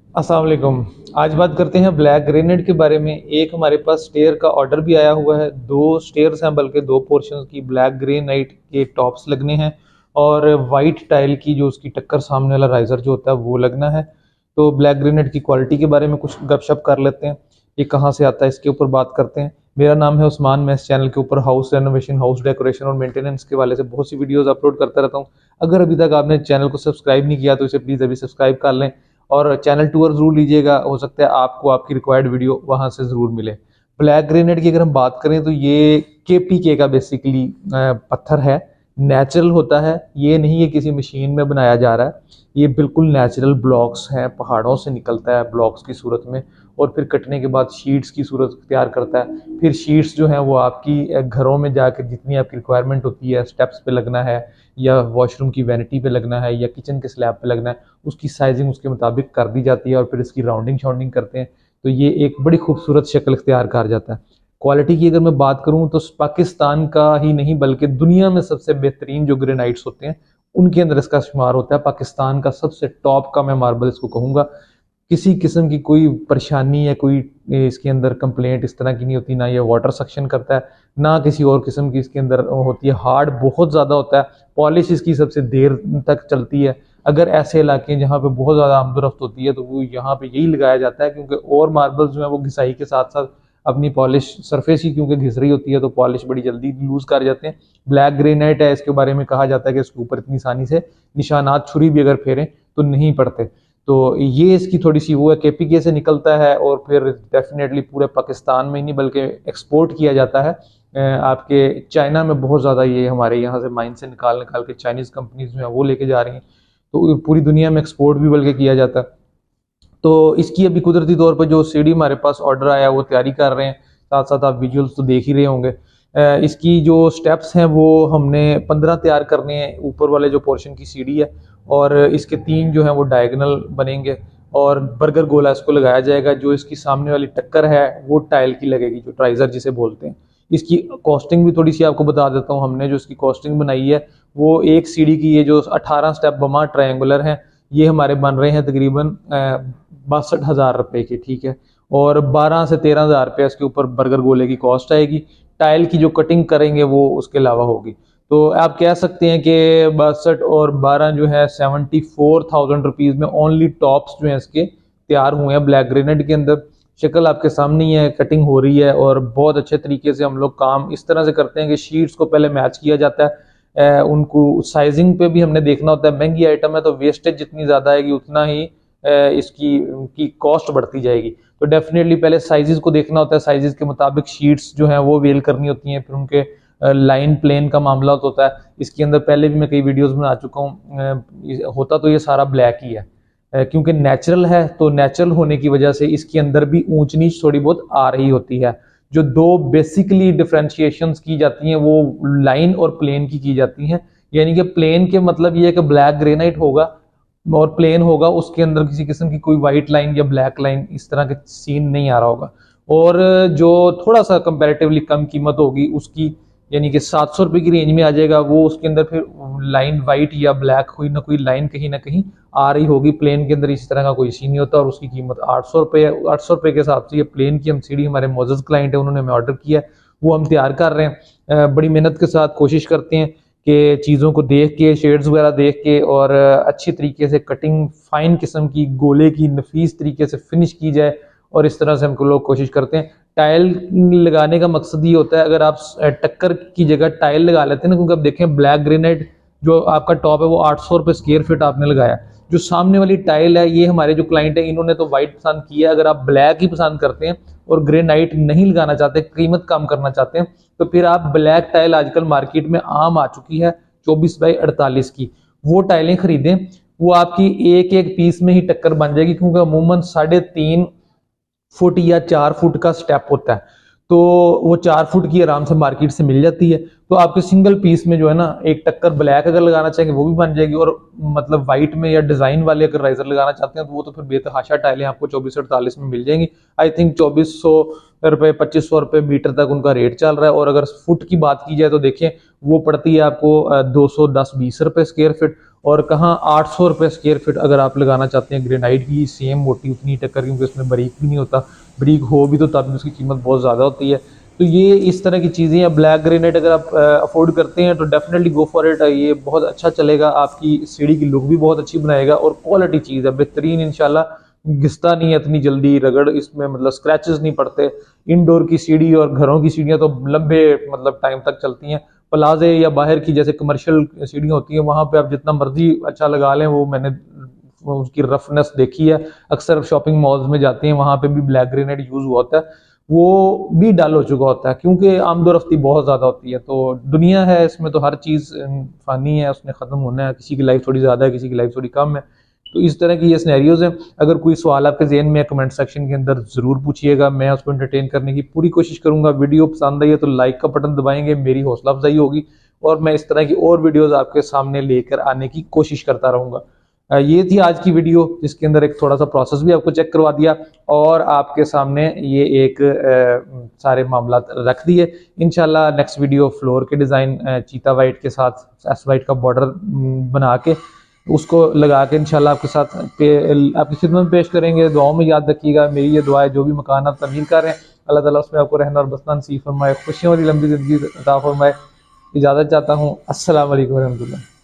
अस्सलाम वालेकुम। आज बात करते हैं ब्लैक ग्रेनाइट के बारे में। एक हमारे पास स्टेयर का ऑर्डर भी आया हुआ है। 2 स्टेयर्स हैं, बल्कि 2 पोर्शंस की ब्लैक ग्रेनाइट के टॉप्स लगने हैं और वाइट टाइल की जो उसकी टक्कर सामने वाला राइज़र जो होता है वो लगना है। तो ब्लैक ग्रेनाइट की क्वालिटी के बारे में कुछ गपशप कर लेते हैं। ये कहाँ से आता है इसके ऊपर बात करते हैं। मेरा नाम है उस्मान। मैं इस चैनल के ऊपर हाउस रेनोवेशन, हाउस डेकोरेशन और मेंटेनेंस के वाले से बहुत सी वीडियोस अपलोड करता रहता हूँ। अगर अभी तक आपने चैनल को सब्सक्राइब नहीं किया तो इसे प्लीज़ अभी सब्सक्राइब कर लें और चैनल टूर ज़रूर लीजिएगा। हो सकता है आपको आपकी रिक्वायर्ड वीडियो वहाँ से ज़रूर मिले। ब्लैक ग्रेनाइट की अगर हम बात करें तो ये केपीके का बेसिकली पत्थर है। नेचुरल होता है, ये नहीं है किसी मशीन में बनाया जा रहा है। ये बिल्कुल नेचुरल ब्लॉक्स हैं, पहाड़ों से निकलता है ब्लॉक्स की सूरत में और फिर कटने के बाद शीट्स की सूरत तैयार करता है। फिर शीट्स जो हैं वो आपकी घरों में जाकर जितनी आपकी रिक्वायरमेंट होती है, स्टेप्स पे लगना है या वॉशरूम की वैनिटी पे लगना है या किचन के स्लैब पे लगना है, उसकी साइजिंग उसके मुताबिक कर दी जाती है और फिर इसकी राउंडिंग शाउंडिंग करते हैं। तो ये एक बड़ी खूबसूरत शक्ल इख्तियार कर जाता है। क्वालिटी की अगर मैं बात करूं तो पाकिस्तान का ही नहीं बल्कि दुनिया में सबसे बेहतरीन जो ग्रेनाइट्स होते हैं उनके अंदर इसका शुमार होता है। पाकिस्तान का सबसे टॉप का मैं मार्बल इसको कहूँगा। किसी किस्म की कोई परेशानी या कोई इसके अंदर कंप्लेंट इस तरह की नहीं होती। ना ये वाटर सक्शन करता है, ना किसी और किस्म की इसके अंदर होती है। हार्ड बहुत ज़्यादा होता है। पॉलिश इसकी सबसे देर तक चलती है। अगर ऐसे इलाके हैं जहाँ पे बहुत ज़्यादा आमदोरफ्त होती है तो वो यहाँ पे यही लगाया जाता है, क्योंकि और मार्बल्स जो है वो घिसाई के साथ साथ अपनी पॉलिश सरफेस ही क्योंकि घिस रही होती है तो पॉलिश बड़ी जल्दी लूज कर जाते हैं। ब्लैक ग्रेनाइट है, इसके बारे में कहा जाता है कि इसके ऊपर इतनी आसानी से निशानात छुरी भी अगर फेरें तो नहीं पड़ते। तो ये इसकी थोड़ी सी वो है, केपीके से निकलता है और फिर डेफिनेटली पूरे पाकिस्तान में ही नहीं बल्कि एक्सपोर्ट किया जाता है। आपके चाइना में बहुत ज़्यादा ये हमारे यहाँ से माइन से निकाल निकाल के चाइनीज़ कंपनीज जो है वो लेके जा रही हैं। तो पूरी दुनिया में एक्सपोर्ट भी बल्कि किया जाता है। तो इसकी अभी कुदरती तौर पर जो सीढ़ी हमारे पास ऑर्डर आया वो तैयारी कर रहे हैं। साथ साथ आप विजुअल्स तो देख ही रहे होंगे। इसकी जो स्टेप्स हैं वो हमने 15 तैयार करने हैं, ऊपर वाले जो पोर्शन की सीढ़ी है, और इसके 3 जो हैं वो डायगोनल बनेंगे और बर्गर गोला इसको लगाया जाएगा। जो इसकी सामने वाली टक्कर है वो टाइल की लगेगी, जो ट्राइजर जिसे बोलते हैं। इसकी कॉस्टिंग भी थोड़ी सी आपको बता देता हूँ। हमने जो इसकी कॉस्टिंग बनाई है वो एक सीढ़ी की, ये जो 18 स्टेप बमा ट्रायंगुलर हैं, ये हमारे बन रहे हैं तकरीबन 62,000 रुपए के, ठीक है। और 12 से 13,000 रुपये इसके ऊपर बर्गर गोले की कॉस्ट आएगी। टाइल की जो कटिंग करेंगे वो उसके अलावा होगी। तो आप कह सकते हैं कि 62 और 12 जो है 74,000 रुपीज़ में ओनली टॉप्स जो हैं इसके तैयार हुए हैं ब्लैक ग्रेनाइट के अंदर। शक्ल आपके सामने ही है, कटिंग हो रही है और बहुत अच्छे तरीके से हम लोग काम इस तरह से करते हैं कि शीट्स को पहले मैच किया जाता है। उनको साइजिंग पे भी हमने देखना होता है। महंगी आइटम है तो वेस्टेज जितनी ज़्यादा आएगी उतना ही इसकी उनकी कॉस्ट बढ़ती जाएगी। तो डेफिनेटली पहले साइजेस को देखना होता है, साइजेस के मुताबिक शीट्स जो हैं वो वेल करनी होती हैं। फिर उनके लाइन प्लेन का मामला होता है। इसके अंदर पहले भी मैं कई वीडियोस बना चुका हूँ। होता तो ये सारा ब्लैक ही है, क्योंकि नेचुरल है तो नेचुरल होने की वजह से इसके अंदर भी ऊंच नीच थोड़ी बहुत आ रही होती है। जो 2 बेसिकली डिफ्रेंशिएशंस की जाती हैं वो लाइन और प्लेन की जाती हैं। यानी कि प्लेन के मतलब ये है कि ब्लैक ग्रेनाइट होगा और प्लेन होगा, उसके अंदर किसी किस्म की कोई वाइट लाइन या ब्लैक लाइन इस तरह के सीन नहीं आ रहा होगा। और जो थोड़ा सा कंपैरेटिवली कम कीमत होगी उसकी, यानी कि 700 रुपये की रेंज में आ जाएगा वो, उसके अंदर फिर लाइन वाइट या ब्लैक कोई ना कोई लाइन कहीं ना कहीं आ रही होगी। प्लेन के अंदर इस तरह का कोई सीन नहीं होता और उसकी कीमत 800 रुपये है। 800 रुपये के हिसाब से ये प्लेन की हम सीढ़ी, हमारे मोजस क्लाइंट है उन्होंने हमें ऑर्डर किया है, वो हम तैयार कर रहे हैं। बड़ी मेहनत के साथ कोशिश करते हैं कि चीज़ों को देख के, शेड्स वगैरह देख के और अच्छी तरीके से कटिंग फाइन किस्म की गोले की नफीस तरीके से फिनिश की जाए। और इस तरह से हम लोग कोशिश करते हैं। टाइल लगाने का मकसद ये होता है, अगर आप टक्कर की जगह टाइल लगा लेते हैं ना, क्योंकि आप देखें ब्लैक ग्रेनाइट जो आपका टॉप है वो 800 रुपये स्क्वायर फीट आपने लगाया। जो सामने वाली टाइल है ये हमारे जो क्लाइंट है इन्होंने तो वाइट पसंद किया है। अगर आप ब्लैक ही पसंद करते हैं और ग्रेनाइट नहीं लगाना चाहते, कीमत कम करना चाहते हैं, तो फिर आप ब्लैक टाइल आजकल मार्केट में आम आ चुकी है 24x48 की, वो टाइलें खरीदें। वो आपकी एक एक पीस में ही टक्कर बन जाएगी, क्योंकि अमूमन 3.5 फुट या 4 फुट का स्टेप होता है। तो वो 4 फुट की आराम से मार्केट से मिल जाती है। तो आपके सिंगल पीस में जो है ना, एक टक्कर ब्लैक अगर लगाना चाहेंगे वो भी बन जाएगी, और मतलब वाइट में या डिजाइन वाले अगर राइजर लगाना चाहते हैं तो वो तो फिर बेतहाशा टाइलें आपको 24-48 में मिल जाएंगी। आई थिंक 2400 रुपये 2500 रुपये मीटर तक उनका रेट चल रहा है। और अगर फुट की बात की जाए तो देखें वो पड़ती है आपको 210-20 रुपये स्क्वायर फीट। और कहाँ 800 रुपये स्क्वायर फीट अगर आप लगाना चाहते हैं ग्रेनाइट की सेम मोटी उतनी टक्कर, क्योंकि उसमें बारीक भी नहीं होता, बारीक हो भी तो तब भी उसकी कीमत बहुत ज़्यादा होती है। तो ये इस तरह की चीज़ें हैं। ब्लैक ग्रेनाइट अगर आप अफोर्ड करते हैं तो डेफिनेटली गो फॉर इट। ये बहुत अच्छा चलेगा, आपकी सीढ़ी की लुक भी बहुत अच्छी बनाएगा और क्वालिटी चीज़ है, बेहतरीन इंशाल्लाह। घिसता नहीं है इतनी जल्दी, रगड़ इसमें मतलब स्क्रैचेस नहीं पड़ते। इंडोर की सीढ़ी और घरों की सीढ़ियाँ तो लंबे मतलब टाइम तक चलती हैं। प्लाजे या बाहर की जैसे कमर्शियल सीढ़ियाँ होती हैं, वहाँ पे आप जितना मर्जी अच्छा लगा लें, वो मैंने उसकी रफनेस देखी है। अक्सर शॉपिंग मॉल्स में जाते हैं, वहाँ पे भी ब्लैक ग्रेनाइट यूज हुआ होता है, वो भी डल हो चुका होता है क्योंकि आमदोरफ्ती बहुत ज़्यादा होती है। तो दुनिया है, इसमें तो हर चीज़ फ़ानी है, उसने ख़त्म होना है। किसी की लाइफ थोड़ी ज़्यादा है, किसी की लाइफ थोड़ी कम है। तो इस तरह की ये सिनेरियोज हैं। अगर कोई सवाल आपके ज़हन में कमेंट सेक्शन के अंदर ज़रूर पूछिएगा, मैं उसको एंटरटेन करने की पूरी कोशिश करूंगा। वीडियो पसंद आई है तो लाइक का बटन दबाएंगे, मेरी हौसला अफजाई होगी और मैं इस तरह की और वीडियोस आपके सामने लेकर आने की कोशिश करता रहूंगा। ये थी आज की वीडियो, जिसके अंदर एक थोड़ा सा प्रोसेस भी आपको चेक करवा दिया और आपके सामने ये एक सारे मामला रख दिए। इंशाल्लाह नेक्स्ट वीडियो फ्लोर के डिज़ाइन चीता वाइट के साथ एस वाइट का बॉर्डर बना के उसको लगा के इंशाल्लाह आपके साथ आपकी खिदमत में पेश करेंगे। दुआओं में याद रखिएगा, मेरी ये दुआ है जो भी मकान आप तमीर कर रहे हैं अल्लाह ताला उसमें आपको रहना और बसना नसीब फरमाए, खुशियों वाली लंबी ज़िंदगी अता फरमाए। इजाज़त चाहता हूँ। अस्सलाम वालेकुम रहमतुल्लाह।